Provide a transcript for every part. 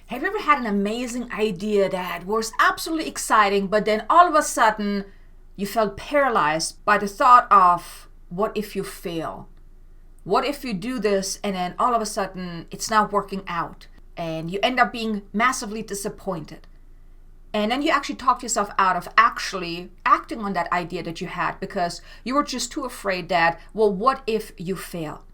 Have you ever had an amazing idea that was absolutely exciting, but then all of a sudden you felt paralyzed by the thought of, what if you fail? What if you do this and then all of a sudden it's not working out and you end up being massively disappointed? And then you actually talk yourself out of actually acting on that idea that you had because you were just too afraid that, well, what if you fail?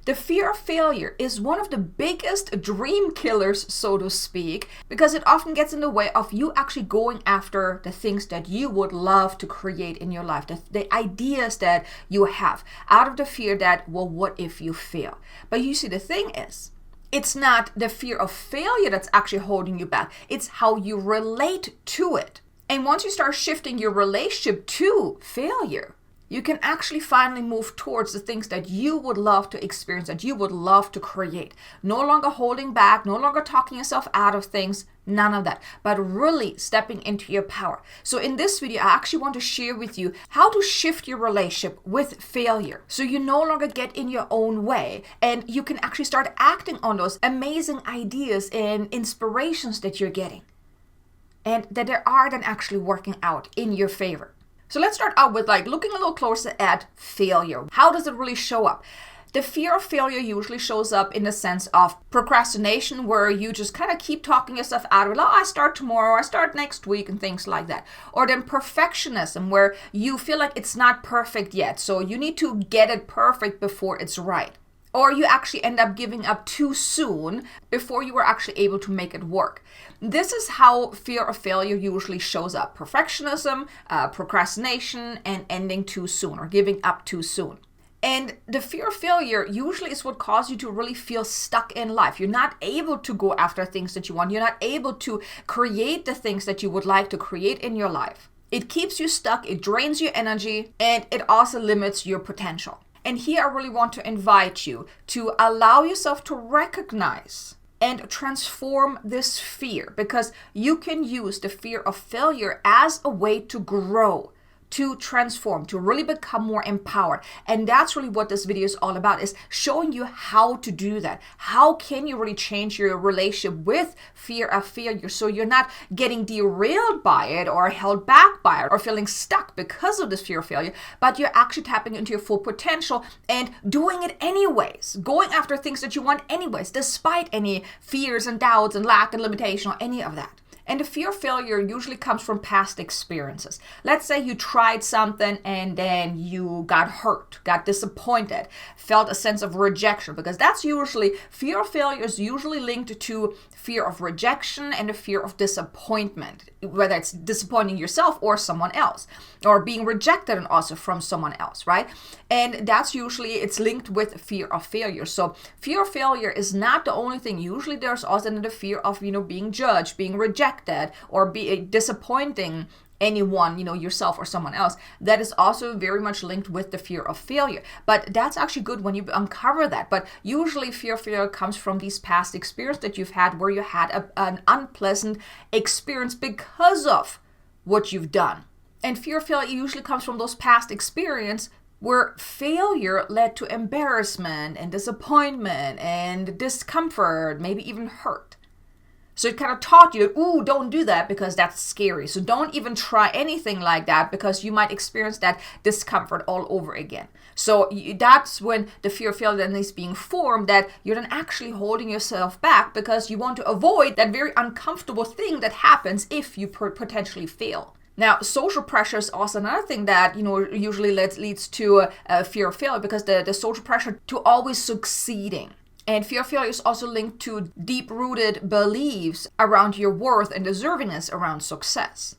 The fear of failure is one of the biggest dream killers, so to speak, because it often gets in the way of you actually going after the things that you would love to create in your life, the ideas that you have, out of the fear that, well, what if you fail? But you see, the thing is, it's not the fear of failure that's actually holding you back. It's how you relate to it. And once you start shifting your relationship to failure, you can actually finally move towards the things that you would love to experience, that you would love to create. No longer holding back, no longer talking yourself out of things, none of that, but really stepping into your power. So in this video, I actually want to share with you how to shift your relationship with failure so you no longer get in your own way and you can actually start acting on those amazing ideas and inspirations that you're getting and that they are then actually working out in your favor. So let's start out with looking a little closer at failure. How does it really show up? The fear of failure usually shows up in the sense of procrastination, where you just kind of keep talking yourself out of it. Oh, I start tomorrow, I start next week, and things like that. Or then perfectionism, where you feel like it's not perfect yet, so you need to get it perfect before it's right. Or you actually end up giving up too soon before you were actually able to make it work. This is how fear of failure usually shows up. Perfectionism, procrastination, and ending too soon or giving up too soon. And the fear of failure usually is what causes you to really feel stuck in life. You're not able to go after things that you want. You're not able to create the things that you would like to create in your life. It keeps you stuck, it drains your energy, and it also limits your potential. And here I really want to invite you to allow yourself to recognize and transform this fear, because you can use the fear of failure as a way to grow, to transform, to really become more empowered. And that's really what this video is all about, is showing you how to do that. How can you really change your relationship with fear of failure so you're not getting derailed by it or held back by it or feeling stuck because of this fear of failure, but you're actually tapping into your full potential and doing it anyways, going after things that you want anyways, despite any fears and doubts and lack and limitation or any of that. And the fear of failure usually comes from past experiences. Let's say you tried something and then you got hurt, got disappointed, felt a sense of rejection, because that's usually, fear of failure is usually linked to fear of rejection and the fear of disappointment, whether it's disappointing yourself or someone else, or being rejected and also from someone else, right? And that's usually, it's linked with fear of failure. So fear of failure is not the only thing. Usually there's also the fear of, being judged, being rejected, or be disappointing anyone, yourself or someone else. That is also very much linked with the fear of failure. But that's actually good when you uncover that. But usually fear of failure comes from these past experiences that you've had where you had an unpleasant experience because of what you've done. And fear of failure usually comes from those past experiences where failure led to embarrassment and disappointment and discomfort, maybe even hurt. So it kind of taught you, ooh, don't do that because that's scary. So don't even try anything like that because you might experience that discomfort all over again. So that's when the fear of failure then is being formed, that you're then actually holding yourself back because you want to avoid that very uncomfortable thing that happens if you potentially fail. Now, social pressure is also another thing that, usually leads to fear of failure, because the social pressure to always succeeding. And fear of failure is also linked to deep-rooted beliefs around your worth and deservingness around success.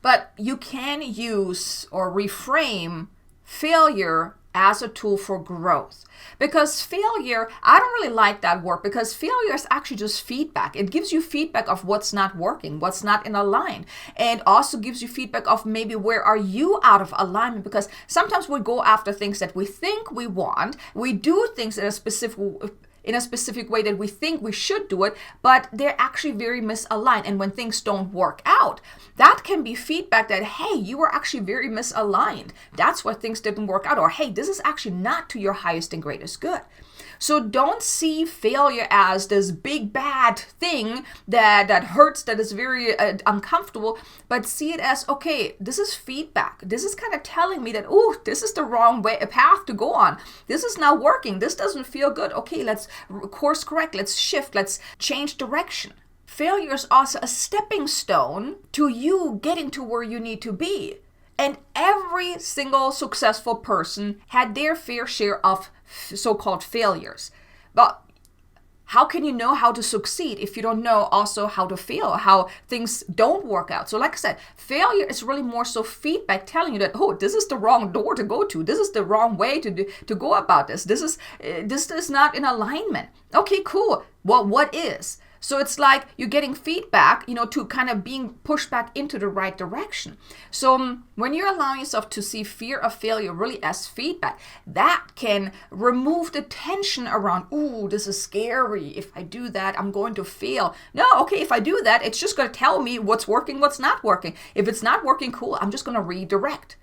But you can use or reframe failure as a tool for growth. Because failure, I don't really like that word, because failure is actually just feedback. It gives you feedback of what's not working, what's not in alignment, and also gives you feedback of maybe where are you out of alignment, because sometimes we go after things that we think we want, we do things in a specific way that we think we should do it, but they're actually very misaligned. And when things don't work out, that can be feedback that, hey, you were actually very misaligned. That's why things didn't work out. Or, hey, this is actually not to your highest and greatest good. So don't see failure as this big bad thing that hurts, that is very uncomfortable, but see it as, okay, this is feedback. This is kind of telling me that, oh, this is the wrong way, a path to go on. This is not working. This doesn't feel good. Okay, let's course correct. Let's shift. Let's change direction. Failure is also a stepping stone to you getting to where you need to be. And every single successful person had their fair share of so-called failures. But how can you know how to succeed if you don't know also how to fail, how things don't work out? So like I said, failure is really more so feedback telling you that, oh, this is the wrong door to go to. This is the wrong way to go about this. This is not in alignment. Okay, cool. Well, what is? So it's like you're getting feedback, to kind of being pushed back into the right direction. So when you're allowing yourself to see fear of failure really as feedback, that can remove the tension around, ooh, this is scary. If I do that, I'm going to fail. No, okay, if I do that, it's just going to tell me what's working, what's not working. If it's not working, cool, I'm just going to redirect,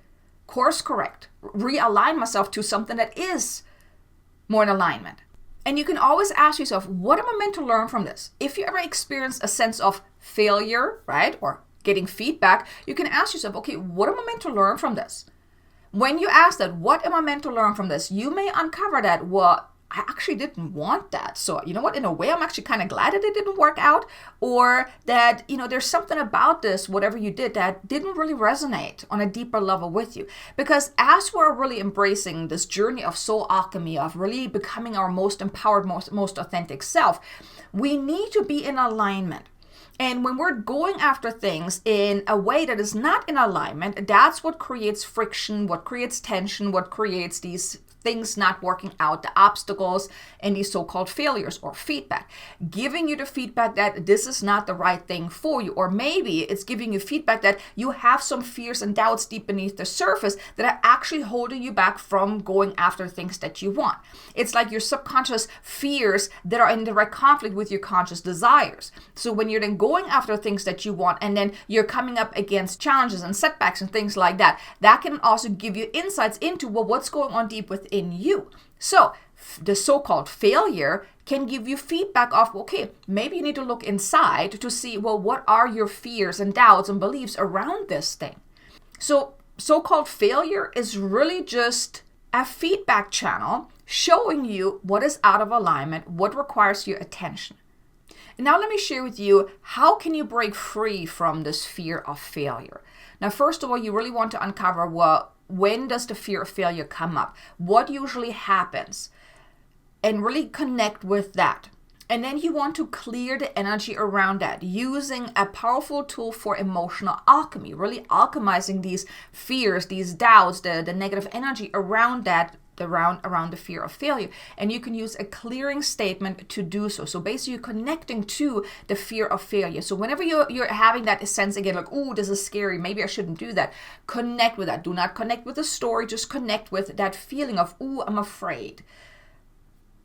course correct, realign myself to something that is more in alignment. And you can always ask yourself, what am I meant to learn from this? If you ever experience a sense of failure, right, or getting feedback, you can ask yourself, okay, what am I meant to learn from this? When you ask that, what am I meant to learn from this? You may uncover that, well, I actually didn't want that. So you know what? In a way, I'm actually kind of glad that it didn't work out, or that, there's something about this, whatever you did, that didn't really resonate on a deeper level with you. Because as we're really embracing this journey of soul alchemy, of really becoming our most empowered, most authentic self, we need to be in alignment. And when we're going after things in a way that is not in alignment, that's what creates friction, what creates tension, what creates these things not working out, the obstacles, and these so-called failures or feedback. Giving you the feedback that this is not the right thing for you, or maybe it's giving you feedback that you have some fears and doubts deep beneath the surface that are actually holding you back from going after things that you want. It's like your subconscious fears that are in direct conflict with your conscious desires. So when you're then going after things that you want, and then you're coming up against challenges and setbacks and things like that, that can also give you insights into, well, what's going on deep within you. So the so-called failure can give you feedback of, okay, maybe you need to look inside to see, well, what are your fears and doubts and beliefs around this thing? So-called failure is really just a feedback channel showing you what is out of alignment, what requires your attention. And now let me share with you, how can you break free from this fear of failure? Now, first of all, you really want to uncover, well, when does the fear of failure come up? What usually happens? And really connect with that. And then you want to clear the energy around that using a powerful tool for emotional alchemy, really alchemizing these fears, these doubts, the negative energy around that, around the fear of failure. And you can use a clearing statement to do so. So basically you're connecting to the fear of failure. So whenever you're having that sense again, like, oh, this is scary, maybe I shouldn't do that, connect with that. Do not connect with the story, just connect with that feeling of, oh, I'm afraid.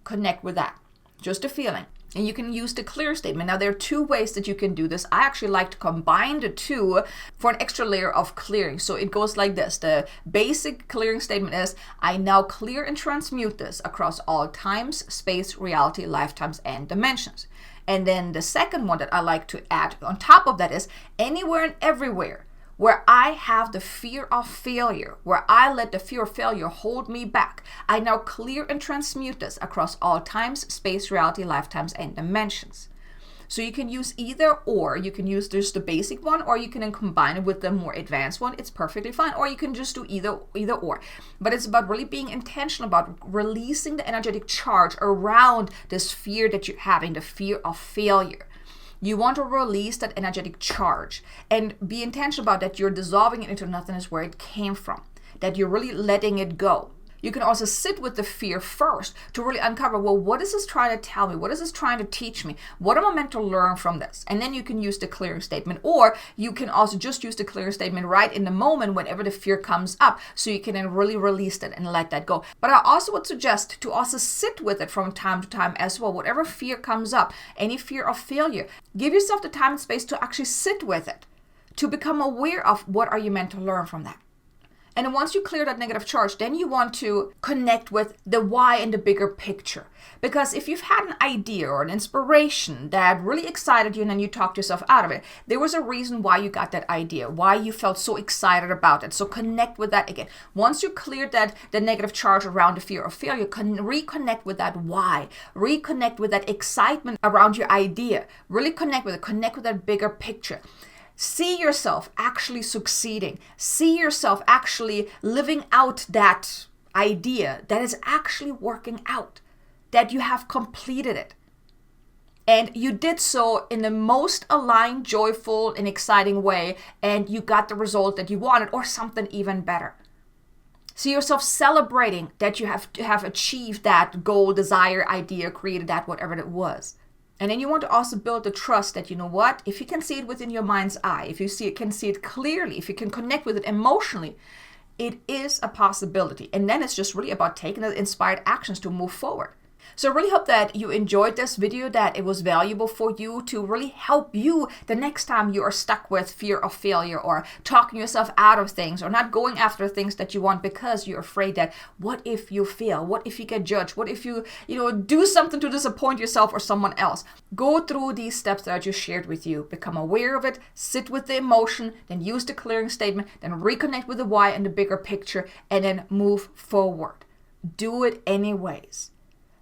Connect with that, just a feeling. And you can use the clear statement. Now, there are two ways that you can do this. I actually like to combine the two for an extra layer of clearing. So it goes like this. The basic clearing statement is, I now clear and transmute this across all times, space, reality, lifetimes, and dimensions. And then the second one that I like to add on top of that is, anywhere and everywhere where I have the fear of failure, where I let the fear of failure hold me back, I now clear and transmute this across all times, space, reality, lifetimes, and dimensions. So you can use either or. You can use just the basic one, or you can then combine it with the more advanced one. It's perfectly fine. Or you can just do either or. But it's about really being intentional about releasing the energetic charge around this fear that you're having, the fear of failure. You want to release that energetic charge and be intentional about that you're dissolving it into nothingness where it came from, that you're really letting it go. You can also sit with the fear first to really uncover, well, what is this trying to tell me? What is this trying to teach me? What am I meant to learn from this? And then you can use the clearing statement, or you can also just use the clearing statement right in the moment whenever the fear comes up, so you can then really release it and let that go. But I also would suggest to also sit with it from time to time as well. Whatever fear comes up, any fear of failure, give yourself the time and space to actually sit with it, to become aware of what are you meant to learn from that. And then once you clear that negative charge, then you want to connect with the why and the bigger picture. Because if you've had an idea or an inspiration that really excited you and then you talked yourself out of it, there was a reason why you got that idea, why you felt so excited about it. So connect with that again. Once you cleared the negative charge around the fear of failure, reconnect with that why. Reconnect with that excitement around your idea. Really connect with it. Connect with that bigger picture. See yourself actually succeeding. See yourself actually living out that idea that is actually working out, that you have completed it. And you did so in the most aligned, joyful, and exciting way, and you got the result that you wanted or something even better. See yourself celebrating that you have achieved that goal, desire, idea, created that, whatever it was. And then you want to also build the trust that, you know what, if you can see it within your mind's eye, if you can see it clearly, if you can connect with it emotionally, it is a possibility. And then it's just really about taking the inspired actions to move forward. So I really hope that you enjoyed this video, that it was valuable for you to really help you the next time you are stuck with fear of failure or talking yourself out of things or not going after things that you want because you're afraid that what if you fail? What if you get judged? What if you do something to disappoint yourself or someone else? Go through these steps that I just shared with you. Become aware of it, sit with the emotion, then use the clearing statement, then reconnect with the why and the bigger picture, and then move forward. Do it anyways.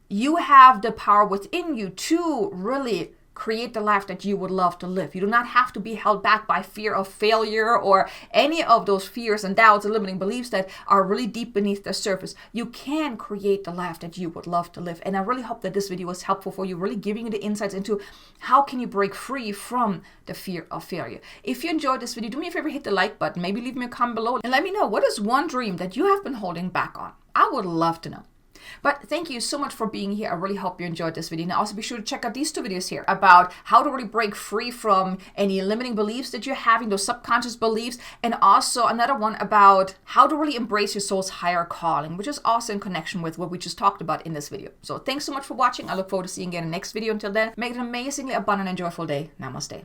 You have the power within you to really create the life that you would love to live. You do not have to be held back by fear of failure or any of those fears and doubts and limiting beliefs that are really deep beneath the surface. You can create the life that you would love to live. And I really hope that this video was helpful for you, really giving you the insights into how can you break free from the fear of failure. If you enjoyed this video, do me a favor, hit the like button, maybe leave me a comment below and let me know, what is one dream that you have been holding back on? I would love to know. But thank you so much for being here. I really hope you enjoyed this video. Now also be sure to check out these two videos here about how to really break free from any limiting beliefs that you're having, those subconscious beliefs, and also another one about how to really embrace your soul's higher calling, which is also in connection with what we just talked about in this video. So thanks so much for watching. I look forward to seeing you in the next video. Until then, make it an amazingly abundant and joyful day. Namaste.